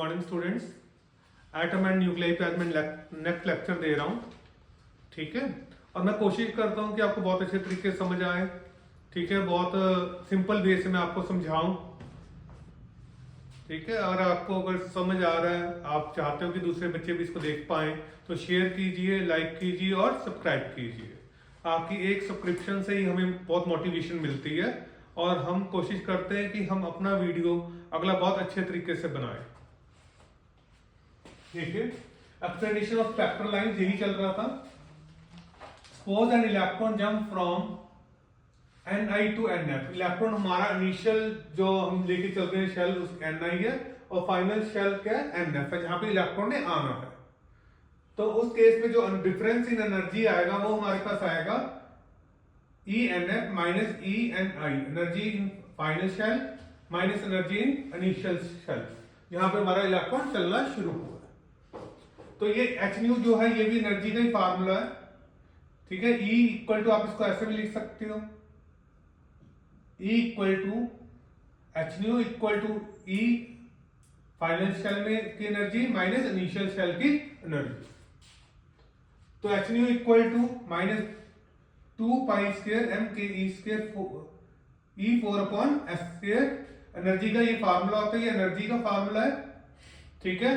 Morning students, atom and nuclei पे आज मैं नेक्स्ट लेक्चर दे रहा हूँ। ठीक है, और मैं कोशिश करता हूँ कि आपको बहुत अच्छे तरीके से समझ आए। ठीक है, बहुत सिंपल वे से मैं आपको समझाऊं। ठीक है, और आपको अगर समझ आ रहा है, आप चाहते हो कि दूसरे बच्चे भी इसको देख पाएं, तो शेयर कीजिए, लाइक कीजिए और सब्सक्राइब कीजिए। आपकी एक सब्सक्रिप्शन से ही हमें बहुत मोटिवेशन मिलती है और हम कोशिश करते हैं कि हम अपना वीडियो अगला बहुत अच्छे तरीके से बनाएं। ठीक है, एक्सप्लेनेशन ऑफ स्पेक्ट्रल लाइन यही चल रहा था। Suppose an electron jump from Ni to Nf। Electron हमारा इनिशियल जो हम लेके चलते हैं शेल उस Ni है, और फाइनल शेल क्या है Nf है, जहां पे इलेक्ट्रॉन ने आना है। तो उस केस में जो डिफरेंस इन एनर्जी आएगा वो हमारे पास आएगा ENF minus ENi, energy in final shell minus energy in initial shell, जहां पे हमारा इलेक्ट्रॉन चलना शुरू हुआ है। तो ये hν जो है ये भी एनर्जी का ही फार्मूला है। ठीक है, E इक्वल टू, आप इसको ऐसे भी लिख सकते हो, E equal to hν equal to E final shell में की एनर्जी माइनस इनिशियल शेल की एनर्जी। तो hν equal to minus 2 pi square m के E square E 4 upon s square, energy का ये फार्मूला होता है, ये एनर्जी का फार्मूला है। ठीक है,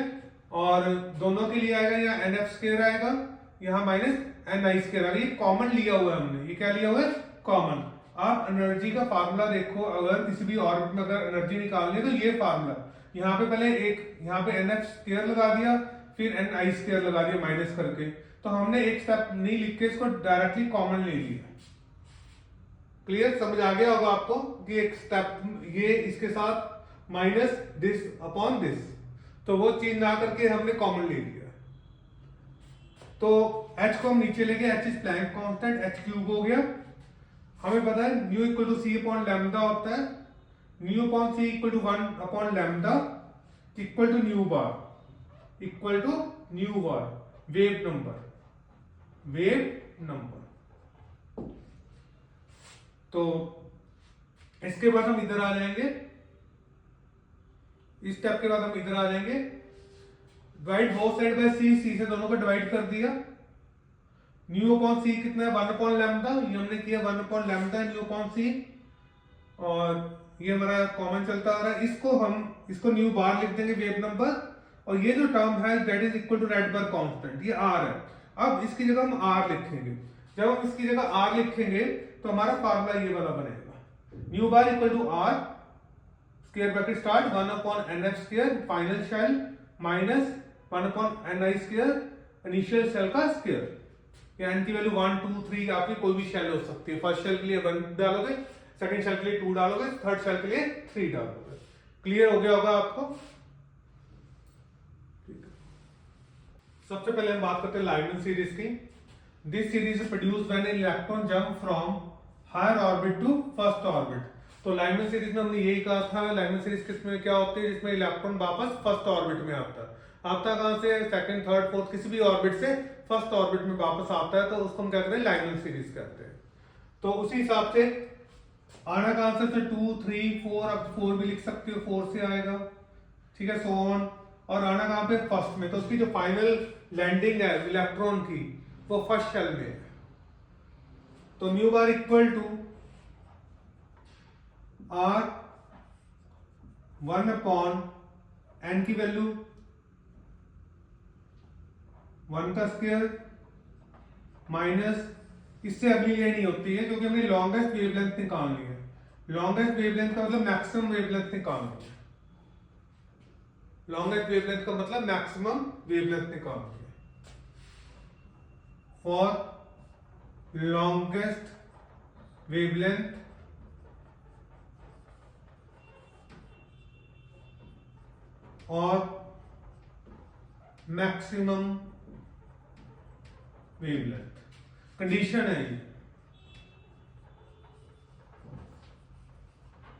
और दोनों के लिए आएगा, यहाँ NF स्क्वायर आएगा, यहाँ माइनस Ni स्क्वायर आएगा। ये कॉमन लिया हुआ है हमने, ये क्या लिया हुआ है, कॉमन। आप एनर्जी का फार्मूला देखो, अगर किसी भी ऑर्बिट में अगर एनर्जी निकालनी है तो ये फार्मूला, यहाँ पे पहले एक यहाँ पे NF स्क्वायर लगा दिया, फिर Ni स्क्वायर लगा दिया माइनस करके, तो हमने एक स्टेप नहीं लिख के इसको डायरेक्टली कॉमन ले लिया। क्लियर, समझ आ गया होगा आपको कि एक स्टेप ये इसके साथ माइनस दिस अपॉन दिस, तो वो चीज ना करके हमने कॉमन ले लिया। तो h को हम नीचे लेंगे, h is Planck constant, h cube हो गया। हमें पता है nu equal to c upon lambda होता है, nu upon c equal to 1 upon lambda equal to nu bar, equal to nu bar wave number. तो इसके बाद हम इधर आ जाएंगे, इस स्टेप के बाद हम इधर आ जाएंगे, डिवाइड बोथ साइड बाय सी, सी से दोनों को डिवाइड कर दिया। न्यू अपॉन सी कितना है, 1 अपॉन लैम्डा, ये हमने किया 1 अपॉन लैम्डा न्यू अपॉन सी, और ये हमारा कॉमन चलता आ रहा है। इसको न्यू बार लिख देंगे वेव नंबर, और ये जो टर्म है that is equal to Rydberg constant, ये आर है। अब इसकी जगह हम आर लिखेंगे, जब हम इसकी जगह आर लिखेंगे तो हमारा फार्मूला ये वाला बनेगा, nu bar equal to R square bracket start 1 upon NF square final shell minus 1 upon Ni square initial shell का स्क्वायर। n की वैल्यू 1 2 3 आपकी कोई भी शेल हो सकती है। फर्स्ट शेल के लिए 1 डालोगे, सेकंड शेल के लिए 2 डालोगे, थर्ड शेल के लिए 3 डालोगे। क्लियर हो गया होगा आपको। सबसे पहले हम बात करते हैं लाइमन सीरीज की। This series is produced when an electron jump from higher orbit to first orbit. तो लाइमन सीरीज में हमने यही कहा था, लाइमन सीरीज किसमें क्या होती है, जिसमें इलेक्ट्रॉन वापस फर्स्ट ऑर्बिट में आता कहां से, सेकंड थर्ड फोर्थ किसी भी ऑर्बिट से फर्स्ट ऑर्बिट में वापस आता है, तो उसको हम क्या कहते हैं, लाइमन सीरीज कहते हैं। तो उसी हिसाब से आना कहां से 2 3 4, अब 4 भी लिख सकते हो, 4 से आएगा। ठीक है, सो ऑन, और आना कहां पे, फर्स्ट में। तो उसकी जो फाइनल लैंडिंग है इलेक्ट्रॉन की वो फर्स्ट शेल में है। तो nu bar equal to R 1 upon n की वैल्यू 1 का स्क्वायर माइनस, इससे अगली ये नहीं होती है क्योंकि हमने लॉन्गेस्ट वेवलेंथ निकालनी है। लॉन्गेस्ट वेवलेंथ का मतलब मैक्सिमम वेवलेंथ निकालनी है, लॉन्गेस्ट वेवलेंथ का मतलब मैक्सिमम वेवलेंथ निकालनी है। फॉर लॉन्गेस्ट वेवलेंथ और मैक्सिमम वेवलेंथ कंडीशन है ये।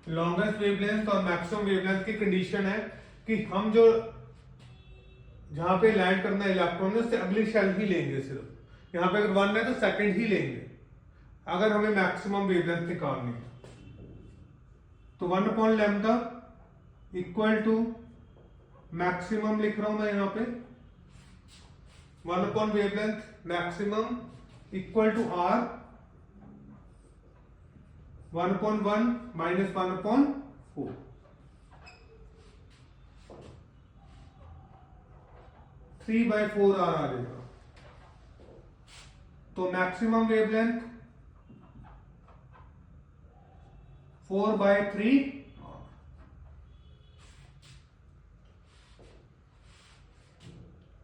लॉन्गेस्ट वेवलेंथ और मैक्सिमम वेवलेंथ की कंडीशन है कि हम जो जहां पे लैंड करना है इलेक्ट्रॉन है उससे अगली शेल ही लेंगे। सिर्फ यहां पे अगर 1 है तो सेकंड ही लेंगे अगर हमें मैक्सिमम वेवलेंथ निकालनी है। तो 1 upon lambda equal to maximum लिख रहा हूं मैं यहाँ पे 1 upon wavelength maximum equal to R 1/1 minus 1/4 3/4 R आ जाएगा। तो मैक्सिमम वेवलेंथ 4/3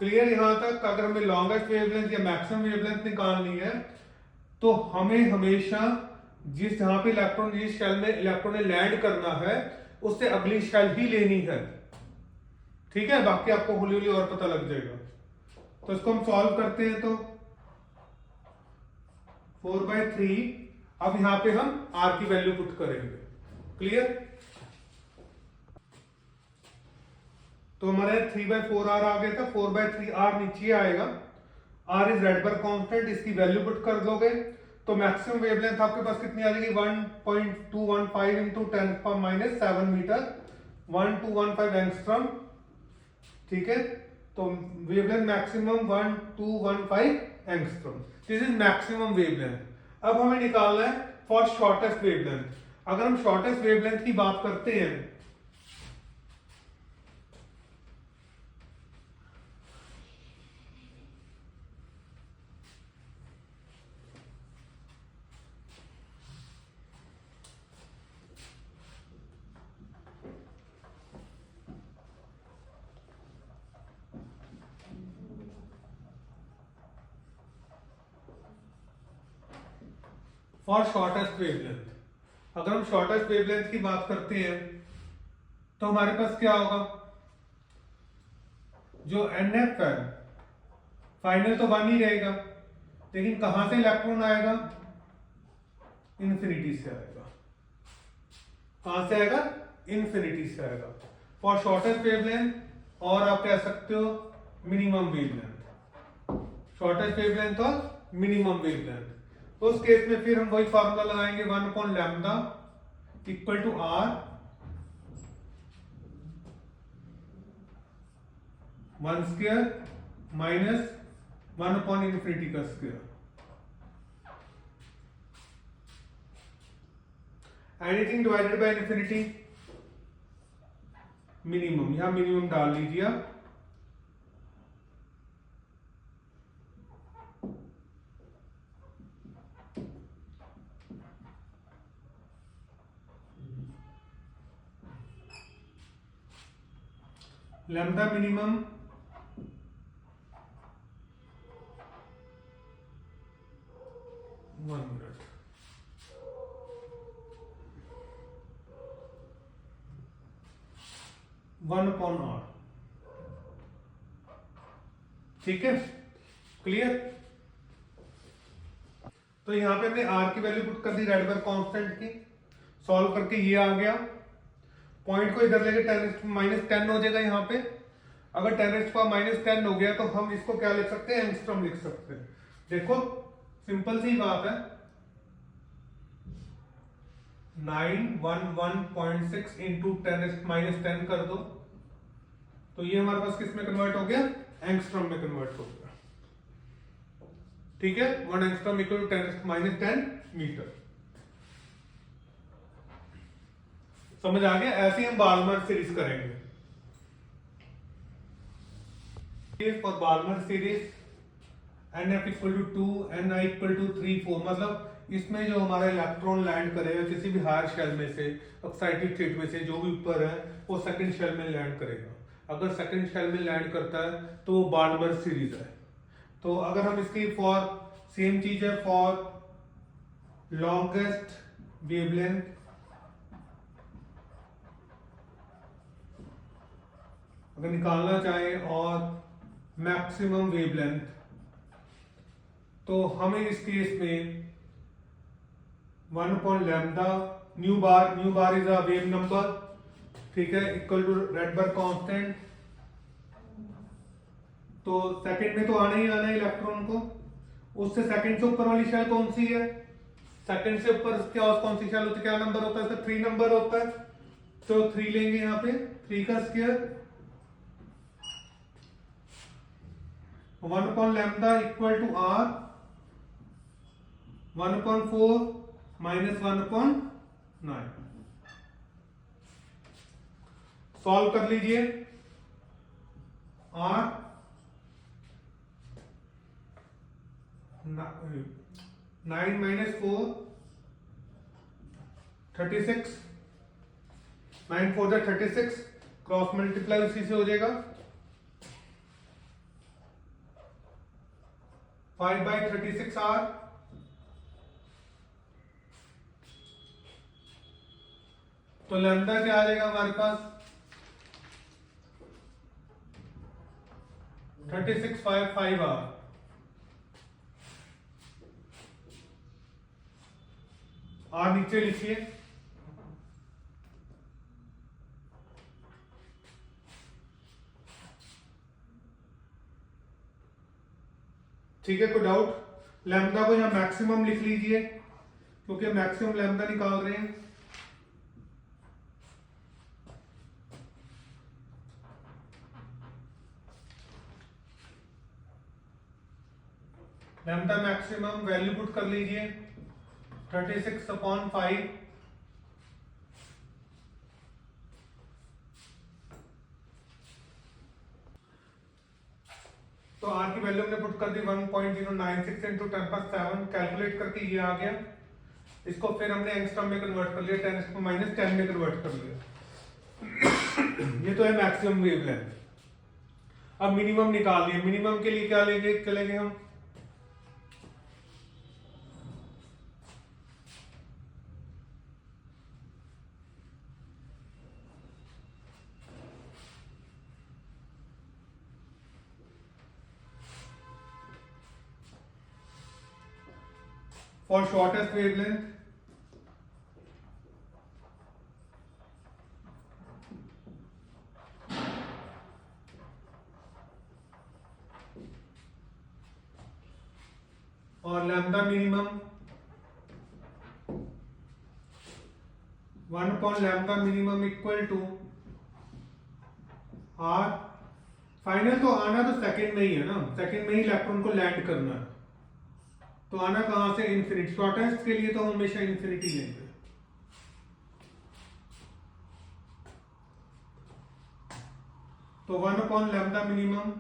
क्लियर। यहां तक अगर हमें लॉन्गेस्ट वेवलेंथ या मैक्सिमम वेवलेंथ निकालनी है तो हमें हमेशा जहां पे इलेक्ट्रॉन जिस शेल में इलेक्ट्रॉन ने लैंड करना है उससे अगली शेल ही लेनी है, ठीक है। बाकी आपको हौली हौली और पता लग जाएगा। तो इसको हम सॉल्व करते हैं। तो 4/3 अब यहां पे हम आर की वैल्यू पुट करेंगे। क्लियर। तो हमारे 3/4 आर आ गया था, 4/3 आर नीचे आएगा। आर इज रेडबर्ग कांस्टेंट, इसकी वैल्यू पुट कर दोगे तो मैक्सिमम वेवलेंथ आपके पास कितनी आ जाएगी 1.215 इंटू 10⁻⁻7 मीटर 1215 एंगस्ट्रॉम, ठीक है। तो wavelength maximum 1215 angstrom, this is maximum wavelength. अब हमें निकालना है फॉर शॉर्टेस्ट वेवलेंथ। अगर हम शॉर्टेस्ट वेवलेंथ की बात करते हैं फॉर शॉर्टेस्ट वेवलेंथ, अगर हम शॉर्टेस्ट वेवलेंथ की बात करते हैं तो हमारे पास क्या होगा, जो NF है फाइनल तो 1 ही रहेगा, लेकिन कहां से इलेक्ट्रॉन आएगा, इन्फिनिटी से आएगा। कहां से आएगा, इन्फिनिटी से आएगा। फॉर शॉर्टेस्ट वेवलेंथ, और आप कह सकते हो मिनिमम वेवलेंथ, शॉर्टेस्ट वेवलेंथ और मिनिमम वेवलेंथ। उस केस में फिर हम वही फार्मूला लगाएंगे 1/λ equal to R 1 square minus 1/∞ का square. Anything divided by infinity minimum, यहां मिनिमम डाल लीजिए आप। Lambda minimum 1 minute, one upon R, ठीक है। क्लियर। तो यहां पे हमने आर की वैल्यू पुट कर दी रेडबर्ग कांस्टेंट की, सॉल्व करके ये आ गया। पॉइंट को इधर लेके 10⁻10 हो जाएगा यहाँ पे। अगर 10⁻10 हो गया तो हम इसको क्या लिख सकते हैं, एंगस्ट्रॉम लिख सकते हैं। देखो सिंपल सी बात है, 911.6 इंटू 10⁻10 कर दो तो ये हमारे पास किस में कन्वर्ट हो गया, एंगस्ट्रॉम में कन्वर्ट हो गया, ठीक है। 1 एंगस्ट्रॉम इक्वल टू 10⁻10 मीटर। समझ आ गया। ऐसे ही हम बाल्मर सीरीज करेंगे। For Balmer series NF equal to 2 Ni equal to 3 4, मतलब इसमें जो हमारा इलेक्ट्रॉन लैंड करेगा किसी भी हायर शेल में से, एक्साइटेड स्टेट में से, जो भी ऊपर है वो सेकंड शेल में लैंड करेगा। अगर सेकंड शेल में लैंड करता है तो वो बाल्मर सीरीज है। तो अगर हम इसकी फॉर सेम चीज है, फॉर लॉन्गेस्ट वेवलेंथ अगर निकालना चाहे और मैक्सिमम वेवलेंथ, तो हमें इस केस में 1/λ nu bar is a wave number, ठीक है, इक्वल टू रेडबर्ग कांस्टेंट। तो सेकंड में तो आना ही आना है इलेक्ट्रॉन को। उससे सेकंड से ऊपर वाली शेल कौन सी है, सेकंड से ऊपर क्या कौन सी शेल होती है, क्या नंबर होता है, 3 नंबर होता है। तो 3 लेंगे यहाँ पे, 3 का square 1/λ equal to r 1/4 minus 1/9। Solve कर लीजिए। r 9 माइनस 4 36, 9 4 36, क्रॉस मल्टीप्लाई उसी से हो जाएगा 5/36r, तो लैम्डा क्या आ जाएगा हमारे पास 3655r। आर नीचे लिखिए। ठीक है, कोई डाउट? लैम्डा को यहां मैक्सिमम लिख लीजिए क्योंकि मैक्सिमम लैम्डा निकाल रहे हैं। लैम्डा मैक्सिमम वैल्यू पुट कर लीजिए 36/5। तो आर की वैल्यू हमने पुट कर दी 1.096 इंटू 10⁻7, कैलकुलेट करके ये आ गया। इसको फिर हमने एंगस्ट्रॉम में कन्वर्ट कर लिया, 10⁻10 में कन्वर्ट कर लिया। ये तो है मैक्सिमम वेवलेंथ। अब मिनिमम निकाल लिया। मिनिमम के लिए क्या लेंगे, चलेंगे हम for shortest wavelength, और lambda minimum 1/λ minimum equal to r। Final तो आना तो सेकंड में ही है ना, सेकंड में ही इलेक्ट्रॉन को लैंड करना है, तो आना कहां से, इन्फिनिटी। शॉर्टेस्ट के लिए तो हमेशा इन्फिनिटी लेंगे। तो 1/λ मिनिमम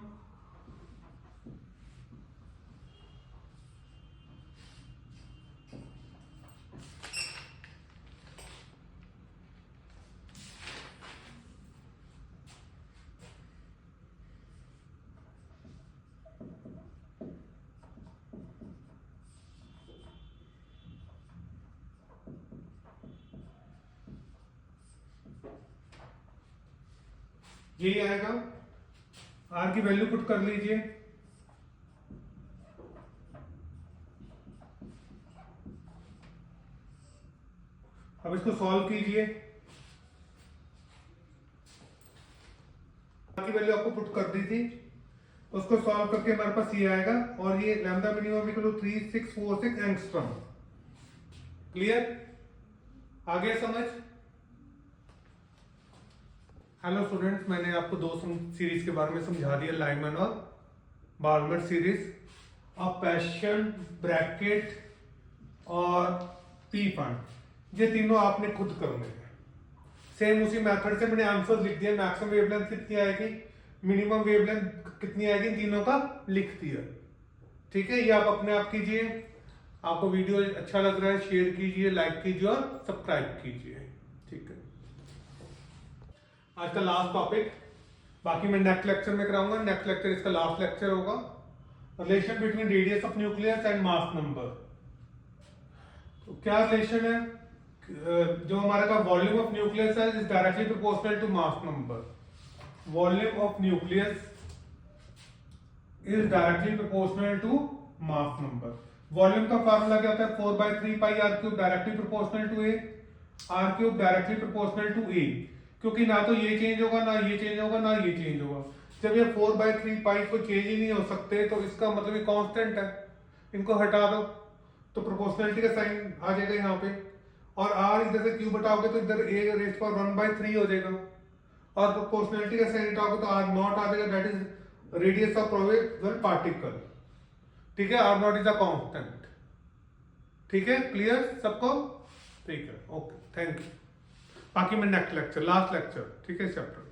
यही आएगा। आर की वैल्यू पुट कर लीजिए। अब इसको सॉल्व कीजिए। आर की वैल्यू आपको पुट कर दी थी, उसको सॉल्व करके हमारे पास ये आएगा, और ये lambda minimum equal to 3646 angstrom. Clear? आ गया समझ? हेलो स्टूडेंट्स, मैंने आपको दो सीरीज के बारे में समझा दिया, लाइमन और बार्नर सीरीज। अब पैशन, ब्रैकेट और पी फंड, ये तीनों आपने खुद करने हैं। सेम उसी मेथड से मैंने आंसर लिख दिया। मैक्सिमम वेवलेंथ कितनी आएगी, मिनिमम वेवलेंथ कितनी आएगी, इन तीनों का लिख दिया। ठीक है, ये आप अपने आप कीजिए। आपको वीडियो अच्छा लग रहा है, शेयर कीजिए, लाइक कीजिए और सब्सक्राइब कीजिए। ठीक है, आज का लास्ट टॉपिक, बाकी मैं नेक्स्ट लेक्चर में कराऊंगा। नेक्स्ट लेक्चर इसका लास्ट लेक्चर होगा, relation between radius of nucleus and mass number. तो क्या रिलेशन है, जो हमारा का वॉल्यूम ऑफ न्यूक्लियस है is directly proportional to mass number. Volume of nucleus is directly proportional to mass number. Volume का फार्मूला क्या होता है, 4/3 pi r cube directly proportional to A, r cube directly proportional to A. क्योंकि ना तो ये change होगा, ना ये चेंज होगा, ना ये चेंज होगा। जब ये 4/3 पाई को चेंज ही नहीं हो सकते, तो इसका मतलब ये कांस्टेंट है, इनको हटा दो तो प्रोपोर्शनलिटी का साइन आ जाएगा यहाँ पे। और r इधर से क्यूब हटाओगे तो इधर a रेज़ पावर 1/3 हो जाएगा, और प्रोपोर्शनलिटी का साइन हटाओगे तो r नॉट आ जाएगा, that is radius of probable particle, ठीक है, R naught is a constant, ठीक है, क्लियर सबको, ठीक है, ओके, थैंक यू। बाकी मैं नेक्स्ट लेक्चर, लास्ट लेक्चर, ठीक है, चैप्टर